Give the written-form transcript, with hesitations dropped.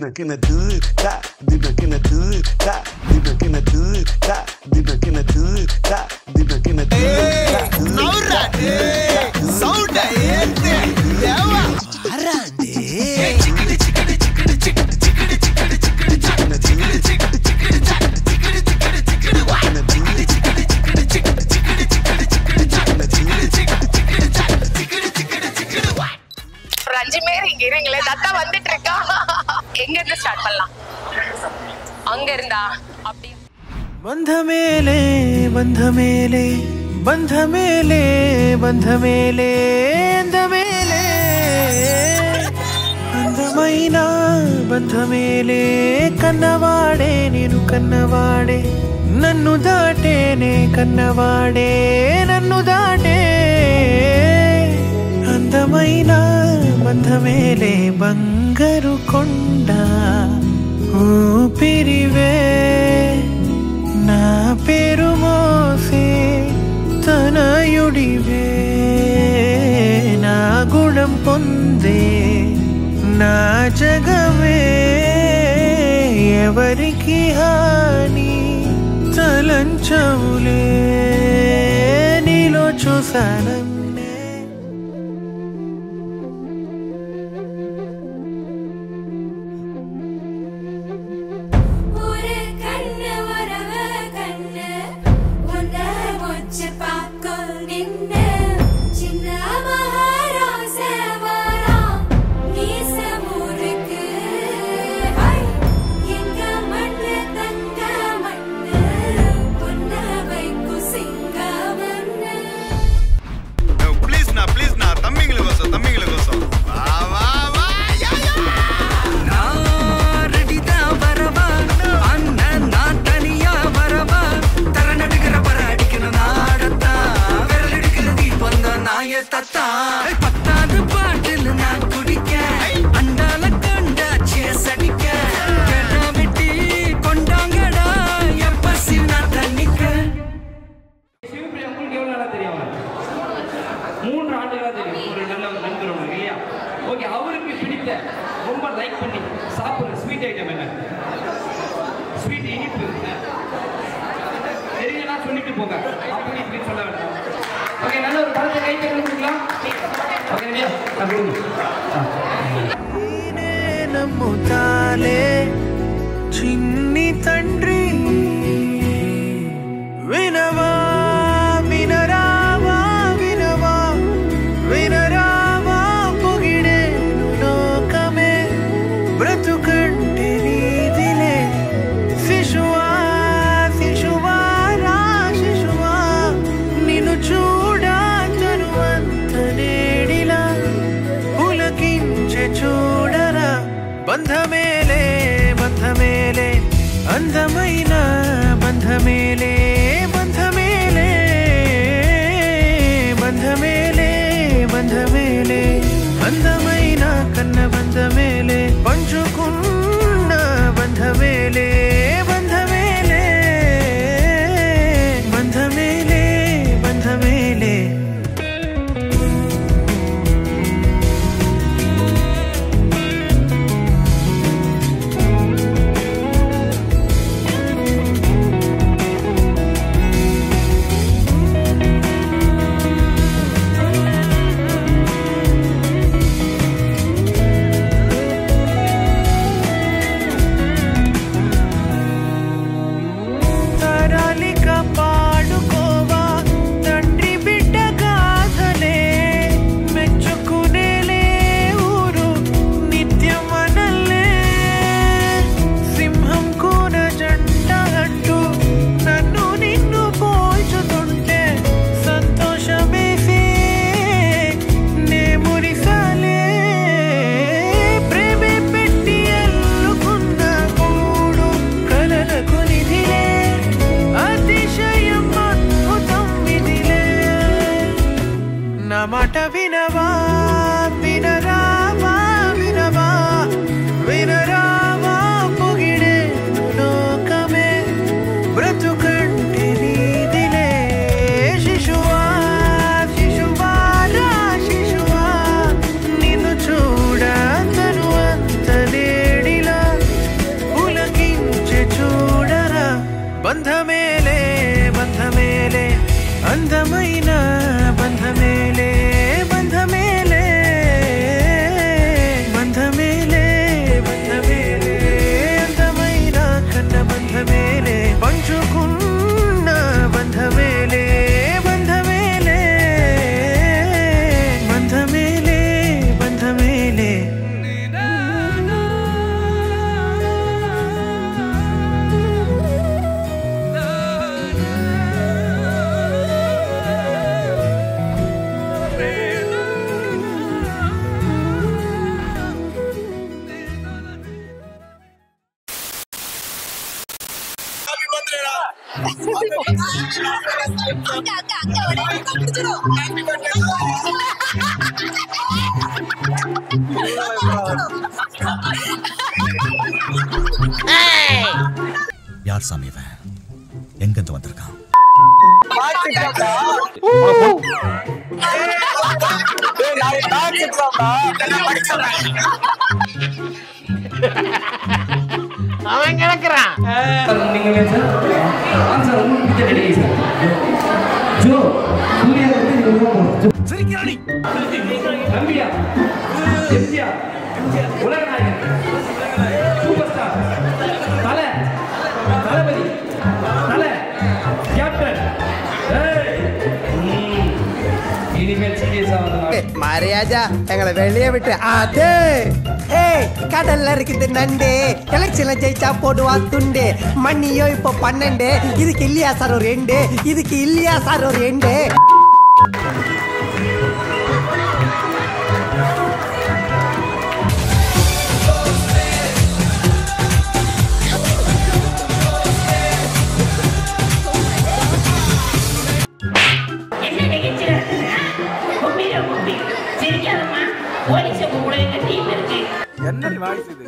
Dinakina do da, dinakina do da, dinakina do da, dinakina do da, dinakina do da. Naura, sauda ente, yawa, arande. Chikidi chikidi chikidi chikidi chikidi chikidi chikidi chikidi chikidi chikidi chikidi chikidi chikidi wa. Chikidi chikidi chikidi chikidi chikidi chikidi chikidi chikidi chikidi chikidi chikidi wa. ரஞ்சிமே இங்க இருங்களே தத்தா வந்துட்டு இருக்கா எங்க இருந்து start பண்ணலாம் அங்க இருந்தா அப்படி பந்தமேலே பந்தமேலே பந்தமேலே பந்தமேலே அந்தமேலே అందమైనా బంధమేలే కన్నవాడే నేను కన్నవాడే నన్ను దాటేనే కన్నవాడే నన్ను దాటే అందమైన బంధమేలే బంగారు కొండ ఊపిరివే నా పేరు మోసే తనయుడివే నా గుణం పొందే నా జగమే ఎవరికి హాని తలంచవులే నీలో చూసాను ரொம்ப லைக் பண்ணி சாப்பிடுற ஸ்வீட் ஐட்டம் என்ன? ஸ்வீட் இனிப்பு தெரியலனா சொல்லிட்டு போங்க. அப்படி இப்படி சொல்ல வேண்டாம். ஓகே, நல்ல ஒரு பழத்தை கை தட்டி கொடுக்கலாம். ஓகே ரெடியா? கொடுங்க. நீனே நம்முతాలే చిన్ని తండ్రి వినవా వినరావా వినవా వినరావా పొగిడేను లోకమే బ్రతుకంటే నీదిలే శిశువా శిశువా రా శిశువా నిన్ను చూడా తనువంత నేడిలా పులకించే చూడరా బంధమేలే బంధమేలే అందమైన బంధమేలే బంధమేలే బంధమేలే బంధమేలే అందమైన కన్న బంధమేలే పంచుకున్న బంధమేలే బంధమేలే బంధమేలే బంధమేలే బంధమేలే అందమైన బంధమేలే బంధమేలే బంధమేలే బంధమేలే అందమైన కన్న బంధమేలే పంచుకున్న బంధమేలే బంధమేలే బంధమేలే బంధమేలే யார் சாமி இவன்? எங்கிருந்து வந்திருக்கான்? அவன் கிடக்குறான். நீங்க சார் உங்களுக்கு பிடிச்ச நடிகை சார் ஜோ சூர்யா சிரிக்கிறானி நம்பியா எம்ஜிஆர் உலக நாயகன் சூப்பர் ஸ்டார் தளபதி கேப்டன் இனிமேல் சீரியஸா மரியாதா எங்களை வெளியே விட்டு அதே கடல்ல இருக்குது நண்டு எலெக்ஷன்ல ஜெயிச்சா போடுவா துண்டு மண்ணியோ இப்போ 12 இதுக்கு இல்லையா சார் ஒரு 2 இதுக்கு இல்லையா சார் ஒரு 2 என்ன வாய்ஸ் இது?